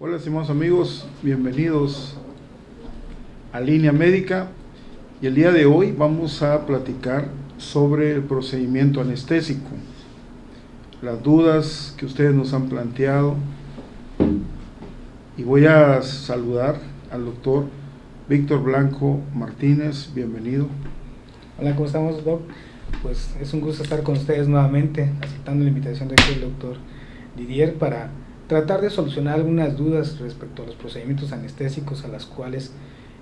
Hola, estimados amigos, bienvenidos a Línea Médica, y el día de hoy vamos a platicar sobre el procedimiento anestésico, las dudas que ustedes nos han planteado, y voy a saludar al doctor Víctor Blanco Martínez. Bienvenido. Hola, ¿cómo estamos, Doc? Pues es un gusto estar con ustedes nuevamente, aceptando la invitación de aquí el doctor Didier para tratar de solucionar algunas dudas respecto a los procedimientos anestésicos a las cuales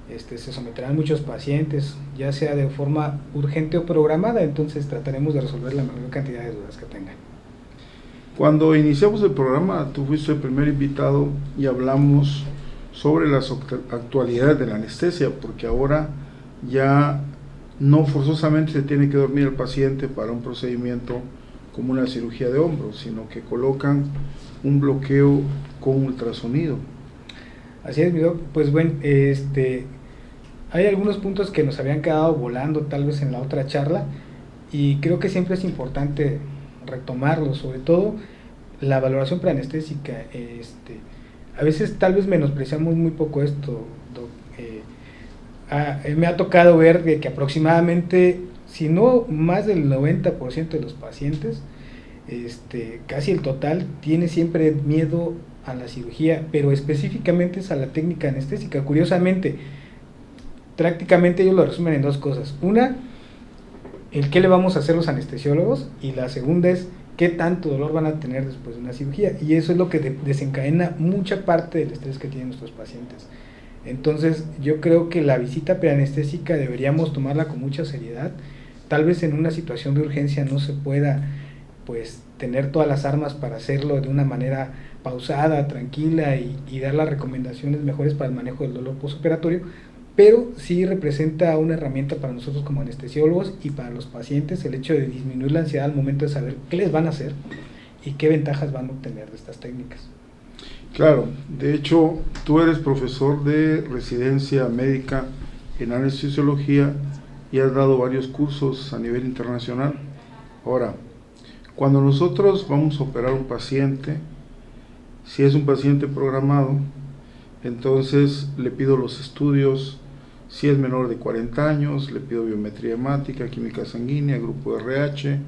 se someterán muchos pacientes, ya sea de forma urgente o programada. Entonces trataremos de resolver la mayor cantidad de dudas que tengan. Cuando iniciamos el programa, tú fuiste el primer invitado y hablamos sobre las actualidades de la anestesia, porque ahora ya no forzosamente se tiene que dormir el paciente para un procedimiento como una cirugía de hombro, sino que colocan un bloqueo con ultrasonido. Así es, mi doc. Pues bueno, hay algunos puntos que nos habían quedado volando tal vez en la otra charla, y creo que siempre es importante retomarlos, sobre todo la valoración preanestésica. A veces tal vez menospreciamos muy poco esto, doc. Me ha tocado ver de que aproximadamente, si no más del 90% de los pacientes, casi el total, tiene siempre miedo a la cirugía, pero específicamente es a la técnica anestésica. Curiosamente, prácticamente ellos lo resumen en dos cosas: una, el qué le vamos a hacer los anestesiólogos, y la segunda es qué tanto dolor van a tener después de una cirugía, y eso es lo que desencadena mucha parte del estrés que tienen nuestros pacientes. Entonces yo creo que la visita preanestésica deberíamos tomarla con mucha seriedad. Tal vez en una situación de urgencia no se pueda pues tener todas las armas para hacerlo de una manera pausada, tranquila, y dar las recomendaciones mejores para el manejo del dolor postoperatorio, pero sí representa una herramienta para nosotros como anestesiólogos y para los pacientes el hecho de disminuir la ansiedad al momento de saber qué les van a hacer y qué ventajas van a obtener de estas técnicas. Claro, de hecho, tú eres profesor de residencia médica en anestesiología y has dado varios cursos a nivel internacional. Ahora, cuando nosotros vamos a operar un paciente, si es un paciente programado, entonces le pido los estudios. Si es menor de 40 años, le pido biometría hemática, química sanguínea, grupo RH,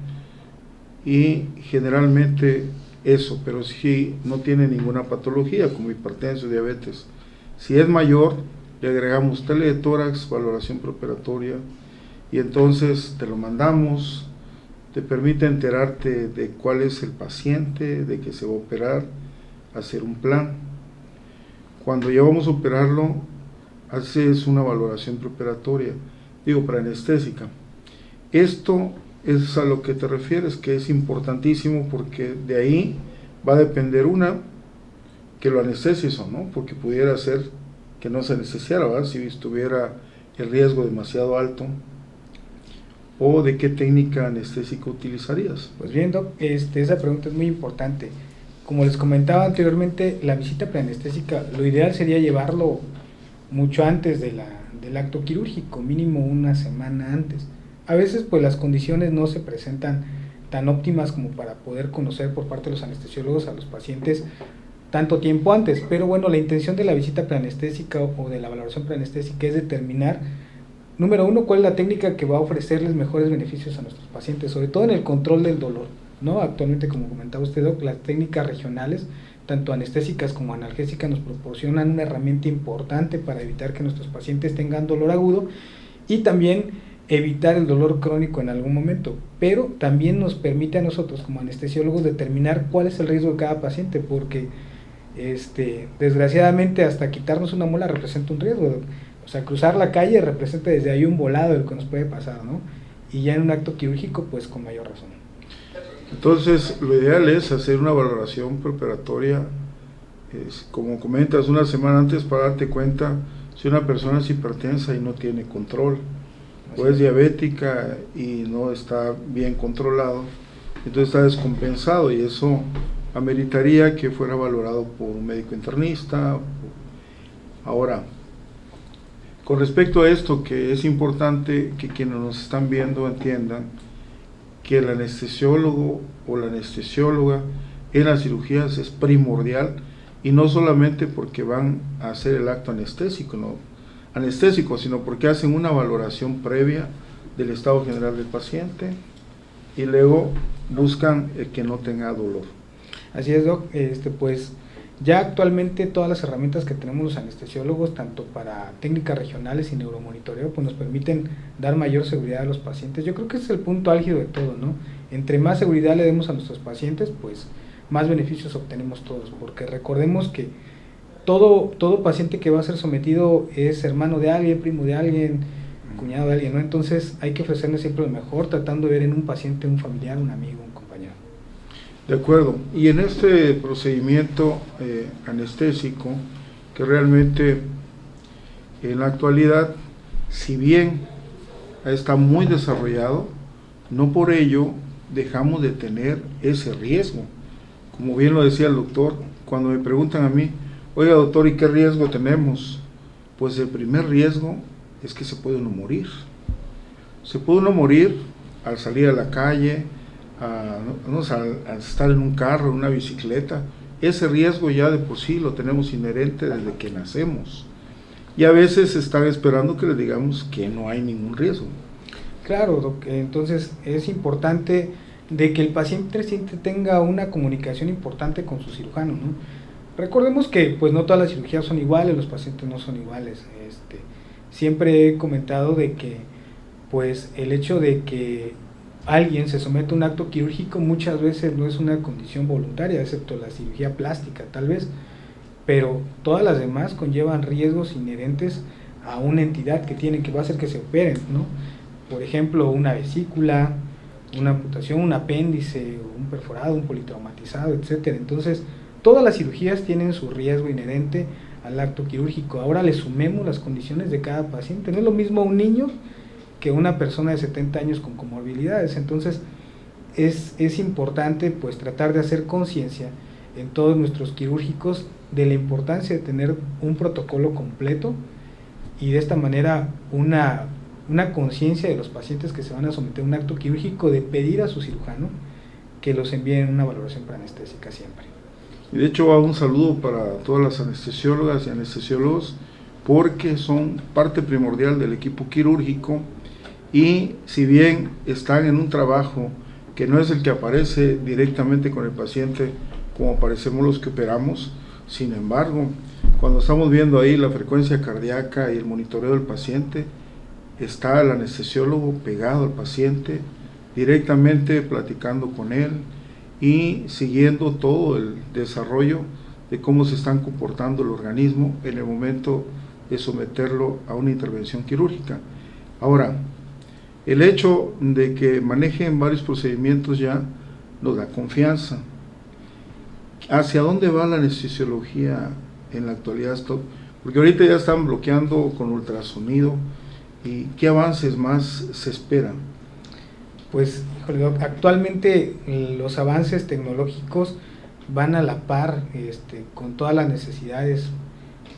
y generalmente eso. Pero si no tiene ninguna patología como hipertensión, diabetes, si es mayor, le agregamos tele de tórax, valoración preoperatoria, y entonces te lo mandamos, te permite enterarte de cuál es el paciente, de qué se va a operar, hacer un plan. Cuando ya vamos a operarlo, haces una valoración preoperatoria, preanestésica. Esto es a lo que te refieres, que es importantísimo, porque de ahí va a depender que lo anestesies o no, porque pudiera ser que no se anestesiara, ¿verdad? Si estuviera el riesgo demasiado alto. ¿O de qué técnica anestésica utilizarías? Pues bien, doc, esa pregunta es muy importante. Como les comentaba anteriormente, la visita preanestésica, lo ideal sería llevarlo mucho antes del acto quirúrgico, mínimo una semana antes. A veces pues las condiciones no se presentan tan óptimas como para poder conocer por parte de los anestesiólogos a los pacientes tanto tiempo antes, pero bueno, la intención de la visita preanestésica o de la valoración preanestésica es determinar, número uno, cuál es la técnica que va a ofrecerles mejores beneficios a nuestros pacientes, sobre todo en el control del dolor, ¿no? Actualmente, como comentaba usted, doc, las técnicas regionales, tanto anestésicas como analgésicas, nos proporcionan una herramienta importante para evitar que nuestros pacientes tengan dolor agudo y también evitar el dolor crónico en algún momento, pero también nos permite a nosotros como anestesiólogos determinar cuál es el riesgo de cada paciente, porque desgraciadamente hasta quitarnos una muela representa un riesgo, doc. O sea, cruzar la calle representa desde ahí un volado del que nos puede pasar, ¿no? Y ya en un acto quirúrgico, pues con mayor razón. Entonces, lo ideal es hacer una valoración preoperatoria, como comentas, una semana antes, para darte cuenta si una persona es hipertensa y no tiene control, o es diabética y no está bien controlado, entonces está descompensado, y eso ameritaría que fuera valorado por un médico internista. Ahora, con respecto a esto, que es importante que quienes nos están viendo entiendan que el anestesiólogo o la anestesióloga en las cirugías es primordial, y no solamente porque van a hacer el acto anestésico, sino porque hacen una valoración previa del estado general del paciente y luego buscan que no tenga dolor. Así es, Doc. Pues ya actualmente todas las herramientas que tenemos los anestesiólogos, tanto para técnicas regionales y neuromonitoreo, pues nos permiten dar mayor seguridad a los pacientes. Yo creo que ese es el punto álgido de todo, ¿no? Entre más seguridad le demos a nuestros pacientes, pues más beneficios obtenemos todos, porque recordemos que todo paciente que va a ser sometido es hermano de alguien, primo de alguien, cuñado de alguien, ¿no? Entonces hay que ofrecerle siempre lo mejor, tratando de ver en un paciente un familiar, un amigo, un compañero. De acuerdo. Y en este procedimiento anestésico, que realmente en la actualidad, si bien está muy desarrollado, no por ello dejamos de tener ese riesgo. Como bien lo decía el doctor, cuando me preguntan a mí, oiga doctor, ¿y qué riesgo tenemos? Pues el primer riesgo es que se puede uno morir. Se puede uno morir al salir a la calle, al estar en un carro, en una bicicleta. Ese riesgo ya de por sí lo tenemos inherente desde que nacemos. Y a veces están esperando que les digamos que no hay ningún riesgo. Claro, Doc. Entonces es importante de que el paciente tenga una comunicación importante con su cirujano, ¿no? Recordemos que pues no todas las cirugías son iguales, los pacientes no son iguales. Siempre he comentado de que pues el hecho de que alguien se somete a un acto quirúrgico muchas veces no es una condición voluntaria, excepto la cirugía plástica tal vez, pero todas las demás conllevan riesgos inherentes a una entidad que va a hacer que se operen, ¿no? Por ejemplo, una vesícula, una amputación, un apéndice, un perforado, un politraumatizado, etcétera. Entonces, todas las cirugías tienen su riesgo inherente al acto quirúrgico. Ahora le sumemos las condiciones de cada paciente. No es lo mismo un niño que una persona de 70 años con comorbilidades. Entonces, es importante pues tratar de hacer conciencia en todos nuestros quirúrgicos de la importancia de tener un protocolo completo y de esta manera una conciencia de los pacientes que se van a someter a un acto quirúrgico de pedir a su cirujano que los envíen una valoración preanestésica siempre. Y de hecho hago un saludo para todas las anestesiólogas y anestesiólogos porque son parte primordial del equipo quirúrgico y si bien están en un trabajo que no es el que aparece directamente con el paciente como aparecemos los que operamos, sin embargo, cuando estamos viendo ahí la frecuencia cardíaca y el monitoreo del paciente, está el anestesiólogo pegado al paciente, directamente platicando con él y siguiendo todo el desarrollo de cómo se están comportando el organismo en el momento de someterlo a una intervención quirúrgica. Ahora, el hecho de que manejen varios procedimientos ya nos da confianza. ¿Hacia dónde va la anestesiología en la actualidad, Stop? Porque ahorita ya están bloqueando con ultrasonido. ¿Y qué avances más se esperan? Pues, actualmente los avances tecnológicos van a la par con todas las necesidades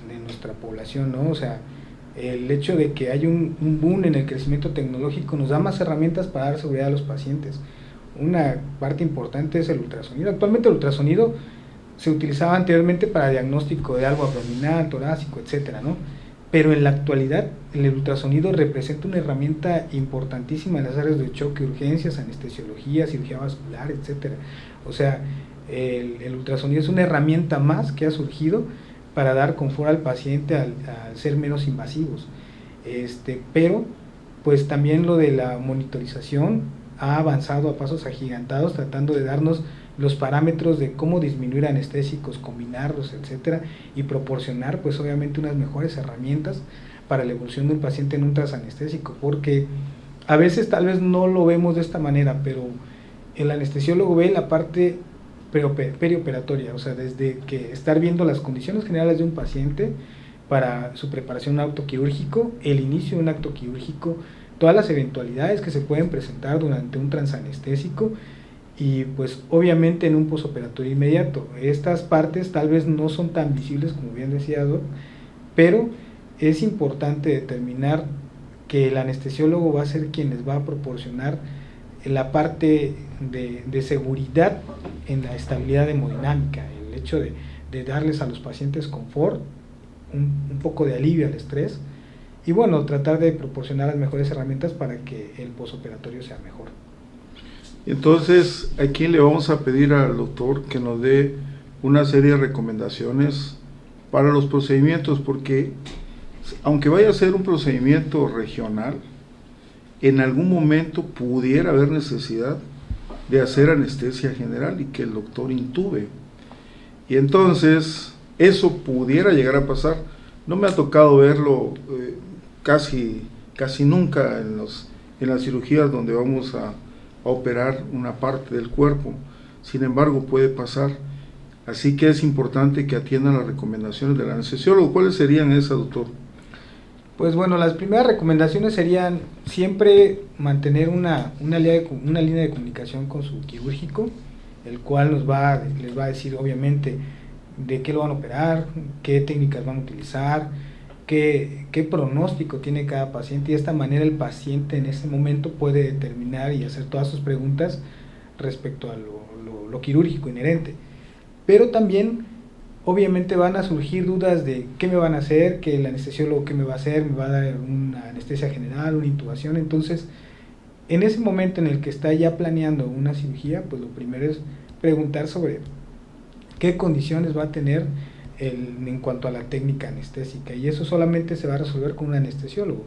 de nuestra población, ¿no? O sea, el hecho de que hay un boom en el crecimiento tecnológico nos da más herramientas para dar seguridad a los pacientes. Una parte importante es el ultrasonido. Actualmente el ultrasonido se utilizaba anteriormente para diagnóstico de algo abdominal, torácico, etcétera, ¿no? Pero en la actualidad el ultrasonido representa una herramienta importantísima en las áreas de choque, urgencias, anestesiología, cirugía vascular, etcétera. O sea, el ultrasonido es una herramienta más que ha surgido para dar confort al paciente al ser menos invasivos. Pero pues también lo de la monitorización ha avanzado a pasos agigantados, tratando de darnos los parámetros de cómo disminuir anestésicos, combinarlos, etcétera, y proporcionar pues obviamente unas mejores herramientas para la evolución de un paciente en un transanestésico, porque a veces tal vez no lo vemos de esta manera, pero el anestesiólogo ve la parte perioperatoria, o sea, desde que estar viendo las condiciones generales de un paciente para su preparación a un acto quirúrgico, el inicio de un acto quirúrgico, todas las eventualidades que se pueden presentar durante un transanestésico y pues obviamente en un posoperatorio inmediato. Estas partes tal vez no son tan visibles como bien decía Doc, pero es importante determinar que el anestesiólogo va a ser quien les va a proporcionar la parte de seguridad en la estabilidad hemodinámica, el hecho de de darles a los pacientes confort, un poco de alivio al estrés, y bueno, tratar de proporcionar las mejores herramientas para que el posoperatorio sea mejor. Entonces, aquí le vamos a pedir al doctor que nos dé una serie de recomendaciones para los procedimientos, porque aunque vaya a ser un procedimiento regional, en algún momento pudiera haber necesidad de hacer anestesia general y que el doctor intube. Y entonces, eso pudiera llegar a pasar. No me ha tocado verlo casi nunca en las cirugías donde vamos a operar una parte del cuerpo. Sin embargo, puede pasar. Así que es importante que atiendan las recomendaciones del anestesiólogo. ¿Cuáles serían esas, doctor? Pues bueno, las primeras recomendaciones serían siempre mantener una línea de comunicación con su quirúrgico, el cual les va a decir obviamente de qué lo van a operar, qué técnicas van a utilizar, qué pronóstico tiene cada paciente, y de esta manera el paciente en ese momento puede determinar y hacer todas sus preguntas respecto a lo quirúrgico inherente. Pero también obviamente van a surgir dudas de qué me van a hacer, que el anestesiólogo qué me va a hacer, me va a dar una anestesia general, una intubación. Entonces, en ese momento en el que está ya planeando una cirugía, pues lo primero es preguntar sobre qué condiciones va a tener en cuanto a la técnica anestésica, y eso solamente se va a resolver con un anestesiólogo.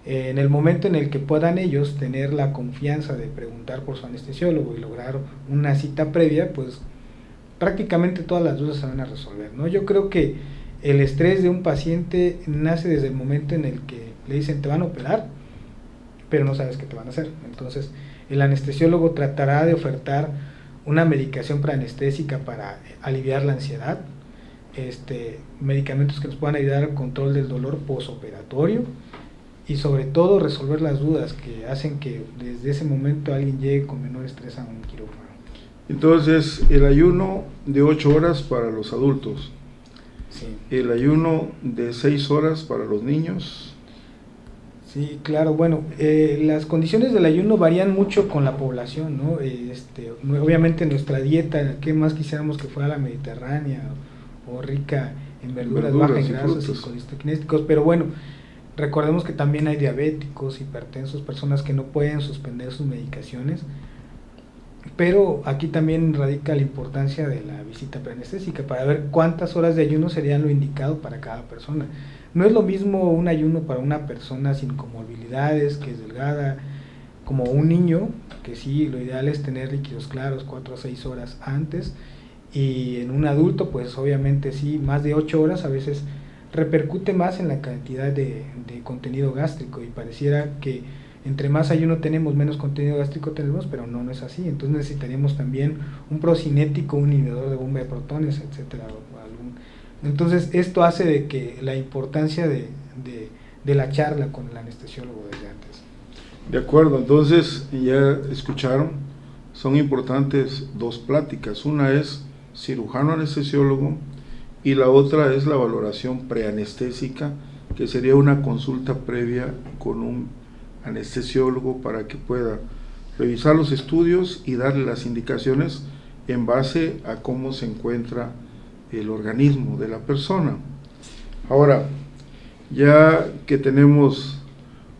En el momento en el que puedan ellos tener la confianza de preguntar por su anestesiólogo y lograr una cita previa, pues prácticamente todas las dudas se van a resolver, ¿no? Yo creo que el estrés de un paciente nace desde el momento en el que le dicen te van a operar, pero no sabes qué te van a hacer. Entonces el anestesiólogo tratará de ofertar una medicación preanestésica para aliviar la ansiedad, medicamentos que nos puedan ayudar al control del dolor posoperatorio, y sobre todo resolver las dudas que hacen que desde ese momento alguien llegue con menor estrés a un quirófano. Entonces, el ayuno de 8 horas para los adultos, Sí. El ayuno de 6 horas para los niños. Sí, claro, bueno, las condiciones del ayuno varían mucho con la población, ¿no? Obviamente nuestra dieta, ¿qué más quisiéramos que fuera la mediterránea o rica en verduras baja en grasas y colistoquinéticos? Pero bueno, recordemos que también hay diabéticos, hipertensos, personas que no pueden suspender sus medicaciones. Pero aquí también radica la importancia de la visita preanestésica para ver cuántas horas de ayuno serían lo indicado para cada persona. No es lo mismo un ayuno para una persona sin comorbilidades, que es delgada, como un niño, que sí, lo ideal es tener líquidos claros 4 a 6 horas antes, y en un adulto pues obviamente sí, más de 8 horas a veces repercute más en la cantidad de contenido gástrico, y pareciera que entre más ayuno tenemos, menos contenido gástrico tenemos, pero no es así. Entonces necesitaríamos también un procinético, un inhibidor de bomba de protones, etcétera. Entonces esto hace de que la importancia de la charla con el anestesiólogo desde antes. De acuerdo, entonces ya escucharon, son importantes 2 pláticas. Una es cirujano anestesiólogo y la otra es la valoración preanestésica, que sería una consulta previa con un anestesiólogo para que pueda revisar los estudios y darle las indicaciones en base a cómo se encuentra el organismo de la persona. Ahora, ya que tenemos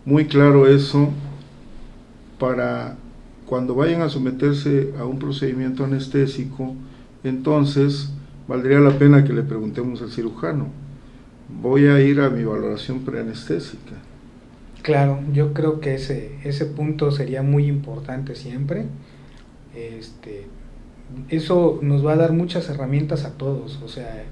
muy claro eso, para cuando vayan a someterse a un procedimiento anestésico, entonces valdría la pena que le preguntemos al cirujano: voy a ir a mi valoración preanestésica. Claro, yo creo que ese punto sería muy importante siempre. Eso nos va a dar muchas herramientas a todos. O sea,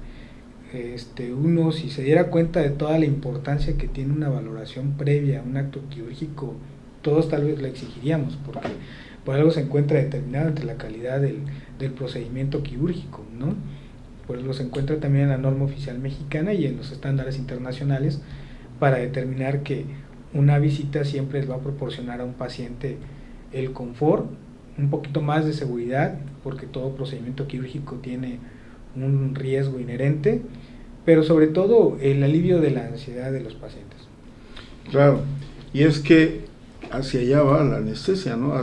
uno, si se diera cuenta de toda la importancia que tiene una valoración previa a un acto quirúrgico, todos tal vez la exigiríamos, porque por algo se encuentra determinado entre la calidad del procedimiento quirúrgico, ¿no? Por algo se encuentra también en la norma oficial mexicana y en los estándares internacionales, para determinar que una visita siempre les va a proporcionar a un paciente el confort, un poquito más de seguridad, porque todo procedimiento quirúrgico tiene un riesgo inherente, pero sobre todo el alivio de la ansiedad de los pacientes. Claro, y es que hacia allá va la anestesia, ¿no?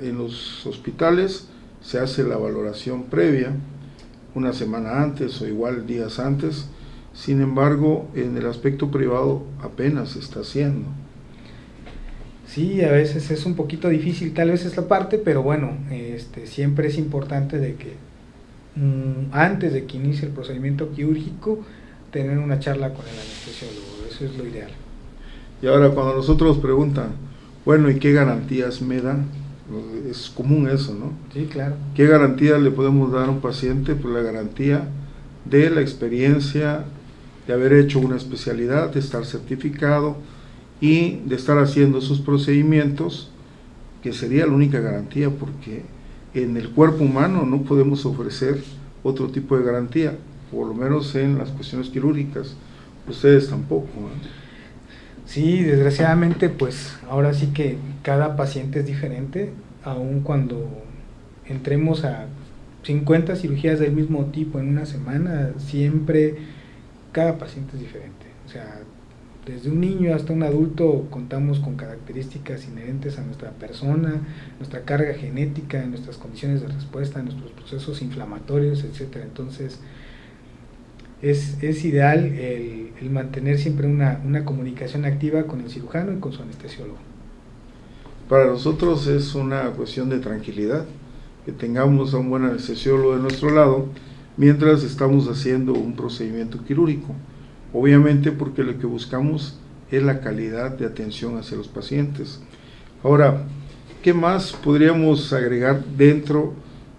En los hospitales se hace la valoración previa una semana antes o igual días antes. Sin embargo, en el aspecto privado apenas se está haciendo. Sí, a veces es un poquito difícil tal vez esta parte, pero bueno, siempre es importante de que antes de que inicie el procedimiento quirúrgico, tener una charla con el anestesiólogo, eso es lo ideal. Y ahora cuando nosotros nos preguntan, bueno, ¿y qué garantías me dan? Es común eso, ¿no? Sí, claro. ¿Qué garantías le podemos dar a un paciente? Pues la garantía de la experiencia, de haber hecho una especialidad, de estar certificado y de estar haciendo sus procedimientos, que sería la única garantía, porque en el cuerpo humano no podemos ofrecer otro tipo de garantía, por lo menos en las cuestiones quirúrgicas. Ustedes tampoco, ¿no? Sí, desgraciadamente, pues ahora sí que cada paciente es diferente, aun cuando entremos a 50 cirugías del mismo tipo en una semana, siempre cada paciente es diferente. O sea, desde un niño hasta un adulto contamos con características inherentes a nuestra persona, nuestra carga genética, nuestras condiciones de respuesta, nuestros procesos inflamatorios, etcétera. Entonces, es ideal el mantener siempre una comunicación activa con el cirujano y con su anestesiólogo. Para nosotros es una cuestión de tranquilidad, que tengamos a un buen anestesiólogo de nuestro lado mientras estamos haciendo un procedimiento quirúrgico. Obviamente porque lo que buscamos es la calidad de atención hacia los pacientes. Ahora, ¿qué más podríamos agregar dentro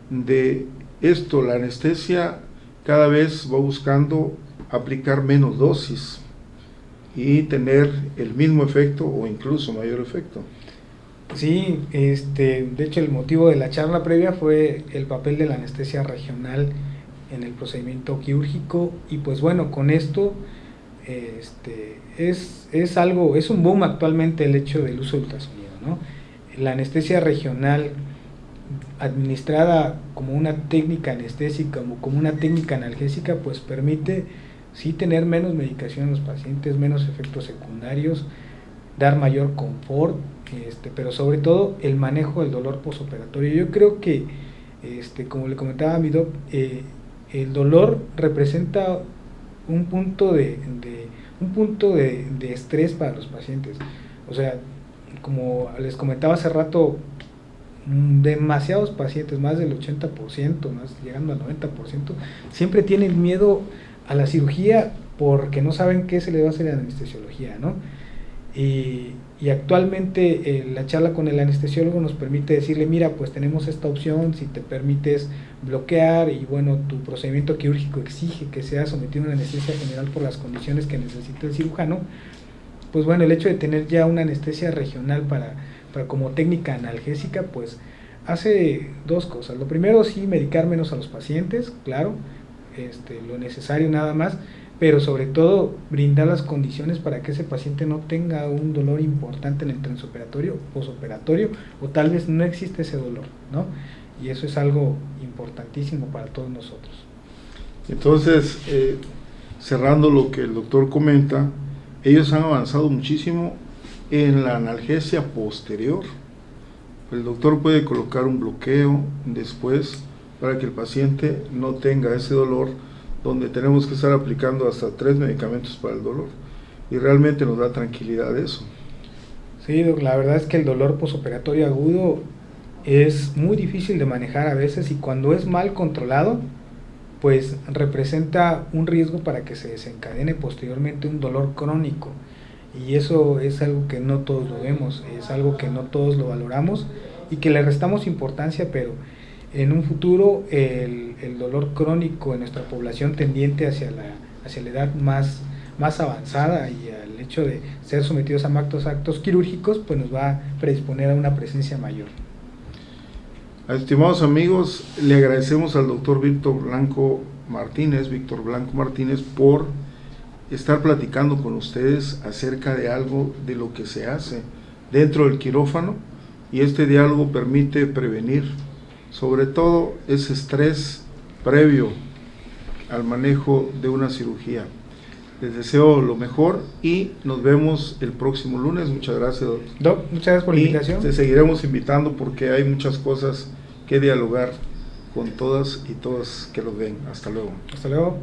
de esto? La anestesia cada vez va buscando aplicar menos dosis y tener el mismo efecto o incluso mayor efecto. Sí, de hecho el motivo de la charla previa fue el papel de la anestesia regional en el procedimiento quirúrgico, y pues bueno, con esto es un boom actualmente el hecho del uso de ultrasonido, ¿no? La anestesia regional administrada como una técnica anestésica, como una técnica analgésica, pues permite sí tener menos medicación en los pacientes, menos efectos secundarios, dar mayor confort, pero sobre todo el manejo del dolor posoperatorio. Yo creo que, como le comentaba a mi doc, el dolor representa un punto de estrés para los pacientes. O sea, como les comentaba hace rato, demasiados pacientes, más del 80%, más llegando al 90%, siempre tienen miedo a la cirugía porque no saben qué se le va a hacer en anestesiología, ¿no? Y actualmente la charla con el anestesiólogo nos permite decirle, mira, pues tenemos esta opción, si te permites bloquear, y bueno, tu procedimiento quirúrgico exige que sea sometido a una anestesia general por las condiciones que necesita el cirujano. Pues bueno, el hecho de tener ya una anestesia regional para como técnica analgésica, pues hace dos cosas. Lo primero, sí, medicar menos a los pacientes, claro, lo necesario nada más, pero sobre todo brindar las condiciones para que ese paciente no tenga un dolor importante en el transoperatorio, posoperatorio, o tal vez no existe ese dolor, ¿no? Y eso es algo importantísimo para todos nosotros. Entonces, cerrando lo que el doctor comenta, ellos han avanzado muchísimo en la analgesia posterior. El doctor puede colocar un bloqueo después para que el paciente no tenga ese dolor, donde tenemos que estar aplicando hasta 3 medicamentos para el dolor, y realmente nos da tranquilidad eso. Sí, la verdad es que el dolor posoperatorio agudo es muy difícil de manejar a veces, y cuando es mal controlado, pues representa un riesgo para que se desencadene posteriormente un dolor crónico, y eso es algo que no todos lo vemos, es algo que no todos lo valoramos y que le restamos importancia, pero en un futuro el dolor crónico en nuestra población tendiente hacia la edad más avanzada, y al hecho de ser sometidos a actos quirúrgicos, pues nos va a predisponer a una presencia mayor. Estimados amigos, le agradecemos al doctor Víctor Blanco Martínez por estar platicando con ustedes acerca de algo de lo que se hace dentro del quirófano, y este diálogo permite prevenir sobre todo ese estrés previo al manejo de una cirugía. Les deseo lo mejor y nos vemos el próximo lunes. Muchas gracias, Doc, muchas gracias por la invitación. Te seguiremos invitando porque hay muchas cosas que dialogar con todas y todos que los ven. Hasta luego. Hasta luego.